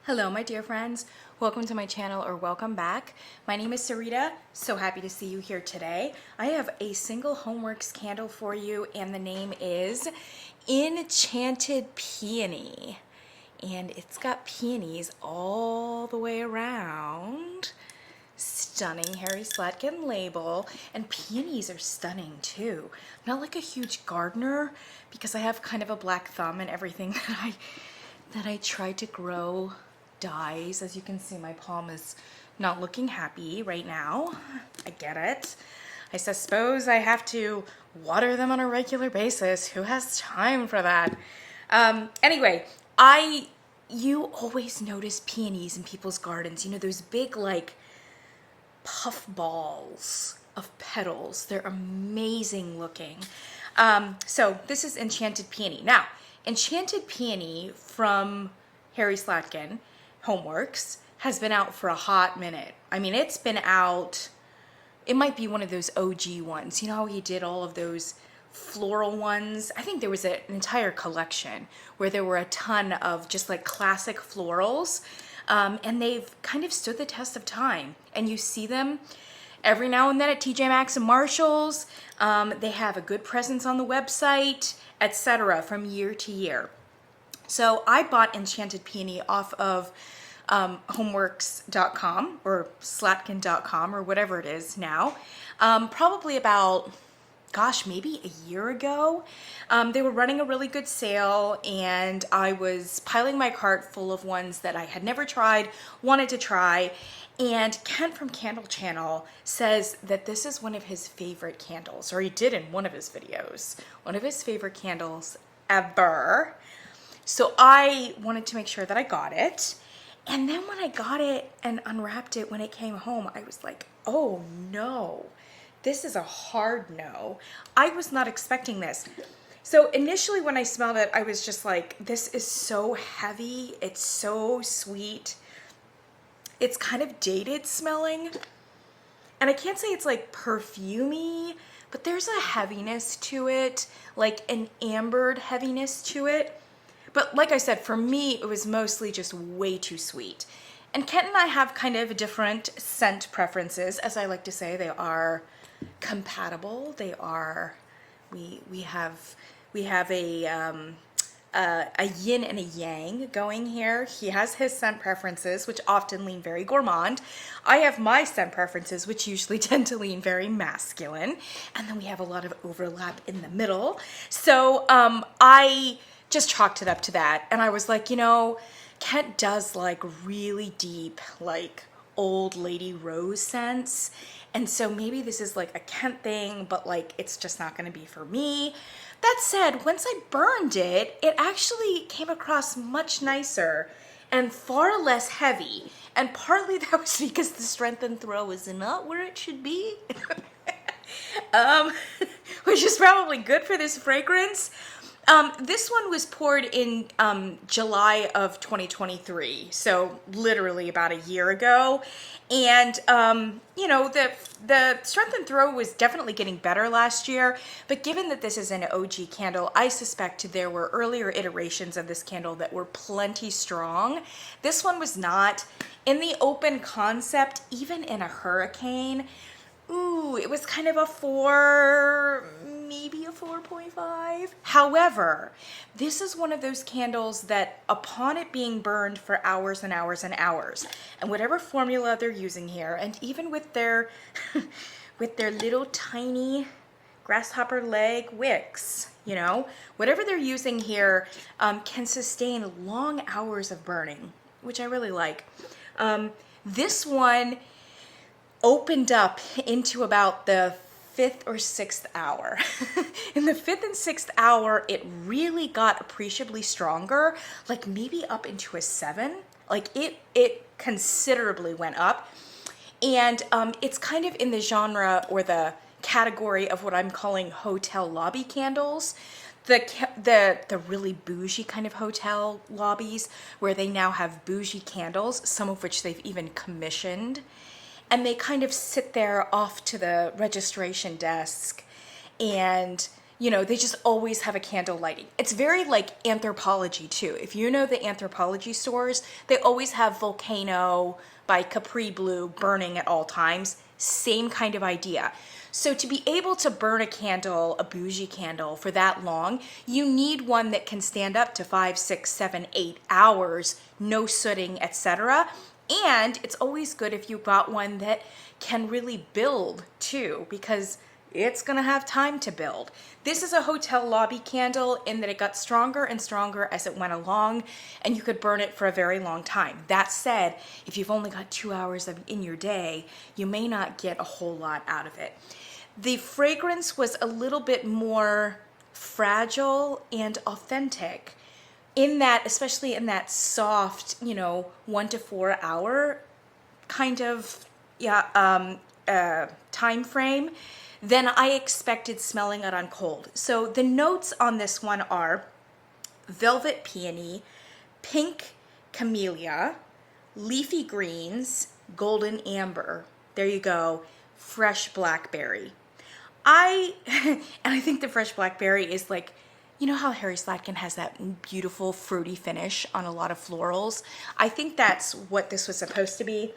Hello, my dear friends. Welcome to my channel, or welcome back. My name is Sarita. So happy to see you here today. I have a single Homeworx candle for you, and the name is Enchanted Peony. And it's got peonies all the way around. Stunning Harry Slatkin label, and peonies are stunning too. I'm not like a huge gardener because I have kind of a black thumb, and everything that I try to grow dies. As you can see, my palm is not looking happy right now. I get it. I suppose I have to water them on a regular basis. Who has time for that? Anyway, you always notice peonies in people's gardens. You know, those big like puff balls of petals. They're amazing looking. So this is Enchanted Peony. Now, Enchanted Peony from Harry Slatkin, Homeworx, has been out for a hot minute. I mean, it's been out, it might be one of those OG ones. You know how he did all of those floral ones? I think there was an entire collection where there were a ton of just like classic florals. And they've kind of stood the test of time. And you see them every now and then at TJ Maxx and Marshall's. They have a good presence on the website, etc. from year to year. So I bought Enchanted Peony off of Homeworx.com or Slatkin.com or whatever it is now. Probably about, gosh, maybe a year ago. They were running a really good sale, and I was piling my cart full of ones that I had never tried, wanted to try. And Kent from Candle Channel says that this is one of his favorite candles, or he did in one of his videos, one of his favorite candles ever. So I wanted to make sure that I got it. And then when I got it and unwrapped it when it came home, I was like, oh no, this is a hard no. I was not expecting this. So initially when I smelled it, I was just like, this is so heavy. It's so sweet. It's kind of dated smelling. And I can't say it's like perfumey, but there's a heaviness to it, like an ambered heaviness to it. But like I said, for me, it was mostly just way too sweet. And Kent and I have kind of different scent preferences. As I like to say, they are compatible. They are, we have a yin and a yang going here. He has his scent preferences, which often lean very gourmand. I have my scent preferences, which usually tend to lean very masculine. And then we have a lot of overlap in the middle. So I just chalked it up to that. And I was like, you know, Kent does like really deep, like old lady rose scents. And so maybe this is like a Kent thing, but like it's just not going to be for me. That said, once I burned it, it actually came across much nicer and far less heavy. And partly that was because the strength and throw is not where it should be, which is probably good for this fragrance. This one was poured in July of 2023, so literally about a year ago. And, you know, the strength and throw was definitely getting better last year, but given that this is an OG candle, I suspect there were earlier iterations of this candle that were plenty strong. This one was not. In the open concept, even in a hurricane, ooh, it was kind of a 4, maybe a 4.5. However, this is one of those candles that upon it being burned for hours and hours and hours, and whatever formula they're using here, and even with their with their little tiny grasshopper leg wicks, you know, whatever they're using here can sustain long hours of burning, which I really like. This one opened up into about the 5th or 6th hour. In the 5th and 6th hour, it really got appreciably stronger, like maybe up into a 7. Like it considerably went up. And it's kind of in the genre or the category of what I'm calling hotel lobby candles. The really bougie kind of hotel lobbies where they now have bougie candles, some of which they've even commissioned. And they kind of sit there off to the registration desk, and you know, they just always have a candle lighting. It's very like Anthropologie too. If you know the Anthropologie stores, they always have Volcano by Capri Blue burning at all times. Same kind of idea. So to be able to burn a candle, a bougie candle, for that long, you need one that can stand up to 5, 6, 7, 8 hours, no sooting, etc. And it's always good if you got one that can really build too, because it's gonna have time to build. This is a hotel lobby candle in that it got stronger and stronger as it went along, and you could burn it for a very long time. That said, if you've only got 2 hours in your day, you may not get a whole lot out of it. The fragrance was a little bit more fragile and authentic in that, especially in that soft, you know, 1 to 4 hour kind of time frame than I expected smelling it on cold. So the notes on this one are velvet peony, pink camellia, leafy greens, golden amber. There you go, fresh blackberry. And I think the fresh blackberry is like, you know how Harry Slatkin has that beautiful fruity finish on a lot of florals? I think that's what this was supposed to be.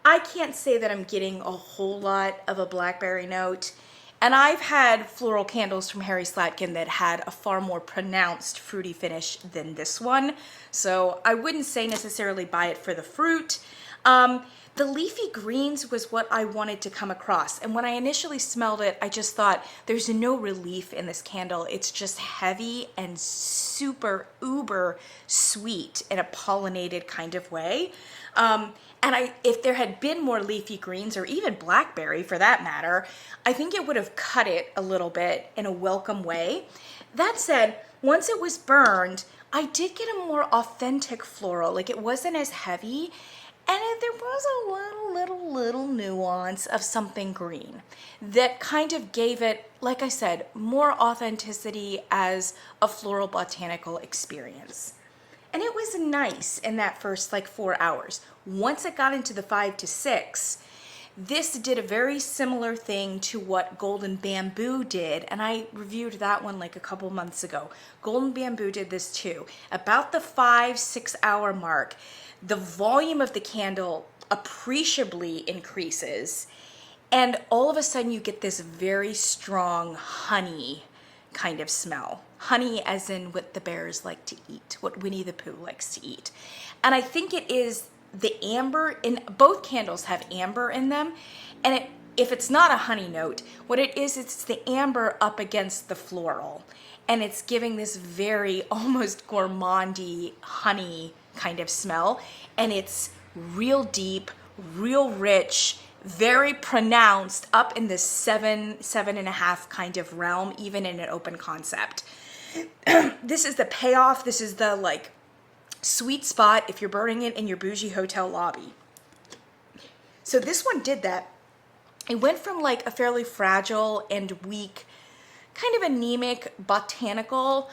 I can't say that I'm getting a whole lot of a blackberry note. And I've had floral candles from Harry Slatkin that had a far more pronounced fruity finish than this one. So I wouldn't say necessarily buy it for the fruit. The leafy greens was what I wanted to come across. And when I initially smelled it, I just thought there's no relief in this candle. It's just heavy and super uber sweet in a pollinated kind of way. And if there had been more leafy greens or even blackberry for that matter, I think it would have cut it a little bit in a welcome way. That said, once it was burned, I did get a more authentic floral. Like, it wasn't as heavy, and there was a little nuance of something green that kind of gave it, like I said, more authenticity as a floral botanical experience. And it was nice in that first like 4 hours. Once it got into the 5 to 6, this did a very similar thing to what Golden Bamboo did, and I reviewed that one like a couple months ago. Golden Bamboo did this too. About the 5-6 hour mark, the volume of the candle appreciably increases, and all of a sudden you get this very strong honey kind of smell. Honey as in what the bears like to eat, what Winnie the Pooh likes to eat. And I think it is the amber, in both candles have amber in them, and if it's not a honey note, what it is, it's the amber up against the floral, and it's giving this very almost gourmandy honey kind of smell, and it's real deep, real rich, very pronounced up in this 7.5 kind of realm, even in an open concept. This is the payoff. This is the like sweet spot if you're burning it in your bougie hotel lobby. So this one did that. It went from like a fairly fragile and weak, kind of anemic botanical,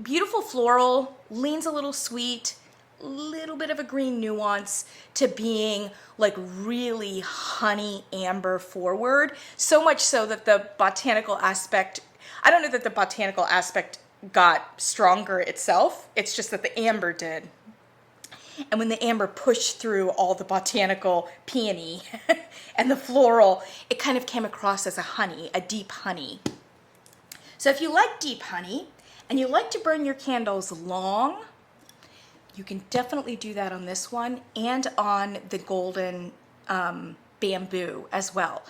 beautiful floral, leans a little sweet, little bit of a green nuance, to being like really honey amber forward. So much so that the botanical aspect, I don't know that the botanical aspect got stronger itself. It's just that the amber did. And when the amber pushed through all the botanical peony and the floral, it kind of came across as a honey, a deep honey. So if you like deep honey and you like to burn your candles long, you can definitely do that on this one and on the Golden Bamboo as well.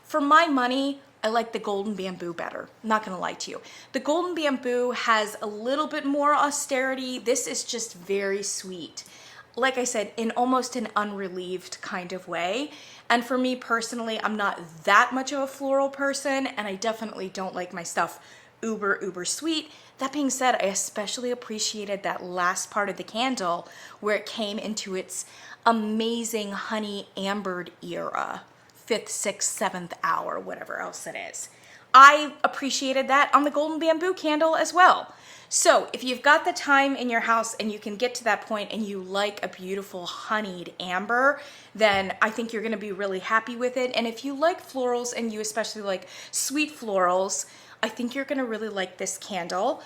For my money, I like the Golden Bamboo better. I'm not gonna lie to you. The Golden Bamboo has a little bit more austerity. This is just very sweet. Like I said, in almost an unrelieved kind of way. And for me personally, I'm not that much of a floral person, and I definitely don't like my stuff uber sweet. That being said, I especially appreciated that last part of the candle where it came into its amazing honey ambered era, 5th, 6th, 7th hour, whatever else it is. I appreciated that on the Golden Bamboo candle as well. So if you've got the time in your house and you can get to that point and you like a beautiful honeyed amber, then I think you're gonna be really happy with it. And if you like florals and you especially like sweet florals, I think you're gonna really like this candle.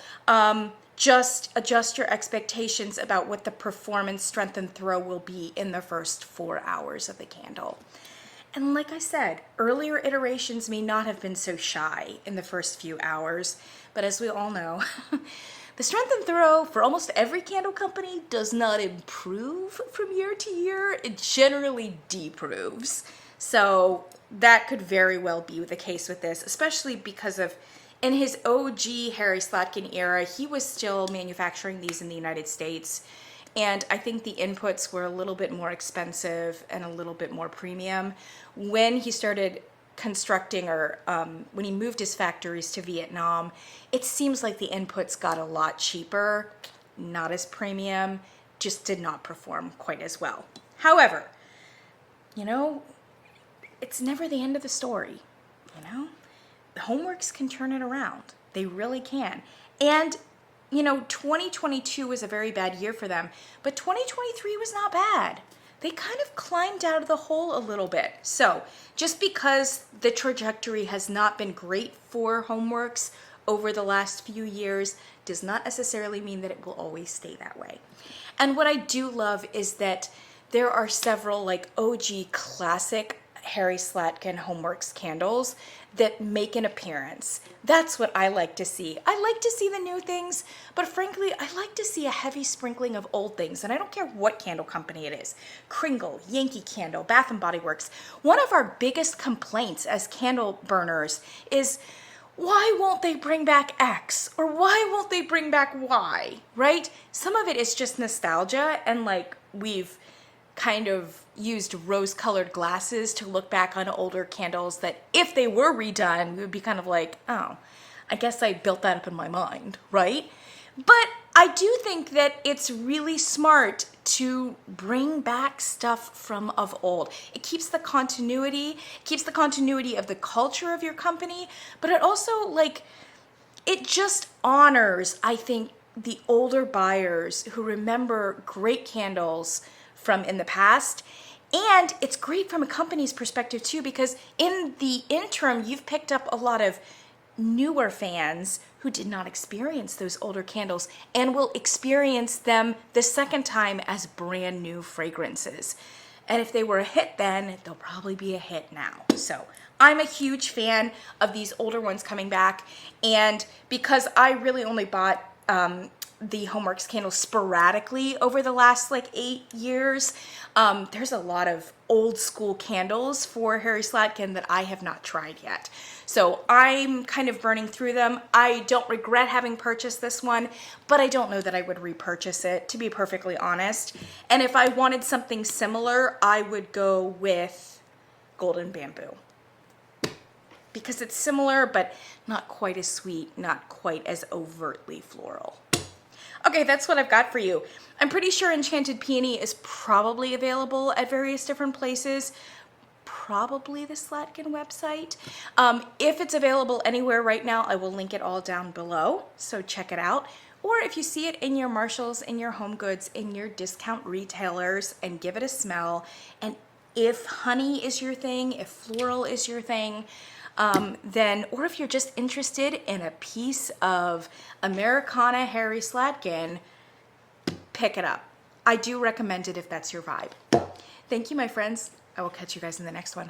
Just adjust your expectations about what the performance, strength, and throw will be in the first 4 hours of the candle. And like I said, earlier iterations may not have been so shy in the first few hours, but as we all know, the strength and throw for almost every candle company does not improve from year to year. It generally deproves. So that could very well be the case with this, especially because of in his OG Harry Slatkin era, he was still manufacturing these in the United States. And I think the inputs were a little bit more expensive and a little bit more premium. When he started constructing or when he moved his factories to Vietnam, it seems like the inputs got a lot cheaper, not as premium, just did not perform quite as well. However, you know, it's never the end of the story, you know? Homeworx can turn it around. They really can. And, you know, 2022 was a very bad year for them, but 2023 was not bad. They kind of climbed out of the hole a little bit. So just because the trajectory has not been great for Homeworx over the last few years does not necessarily mean that it will always stay that way. And what I do love is that there are several like OG classic Harry Slatkin Homeworx candles that make an appearance. That's what I like to see. I like to see the new things, but frankly, I like to see a heavy sprinkling of old things, and I don't care what candle company it is. Kringle, Yankee Candle, Bath & Body Works. One of our biggest complaints as candle burners is, why won't they bring back X? Or why won't they bring back Y, right? Some of it is just nostalgia, and like we've kind of used rose-colored glasses to look back on older candles that if they were redone, we would be kind of like, oh, I guess I built that up in my mind, right? But I do think that it's really smart to bring back stuff from of old. It keeps the continuity, of the culture of your company, but it also, like, it just honors, I think, the older buyers who remember great candles from in the past. And it's great from a company's perspective too, because in the interim, you've picked up a lot of newer fans who did not experience those older candles and will experience them the second time as brand new fragrances. And if they were a hit then, they'll probably be a hit now. So I'm a huge fan of these older ones coming back. And because I really only bought the Homeworx candles sporadically over the last like 8 years, there's a lot of old school candles for Harry Slatkin that I have not tried yet. So I'm kind of burning through them. I don't regret having purchased this one, but I don't know that I would repurchase it, to be perfectly honest. And if I wanted something similar, I would go with Golden Bamboo, because it's similar, but not quite as sweet, not quite as overtly floral. Okay, that's what I've got for you. I'm pretty sure Enchanted Peony is probably available at various different places, probably the Slatkin website. If it's available anywhere right now, I will link it all down below, so check it out. Or if you see it in your Marshalls, in your Home Goods, in your discount retailers, and give it a smell. And if honey is your thing, if floral is your thing, then, or if you're just interested in a piece of Americana Harry Slatkin, pick it up. I do recommend it if that's your vibe. Thank you, my friends. I will catch you guys in the next one.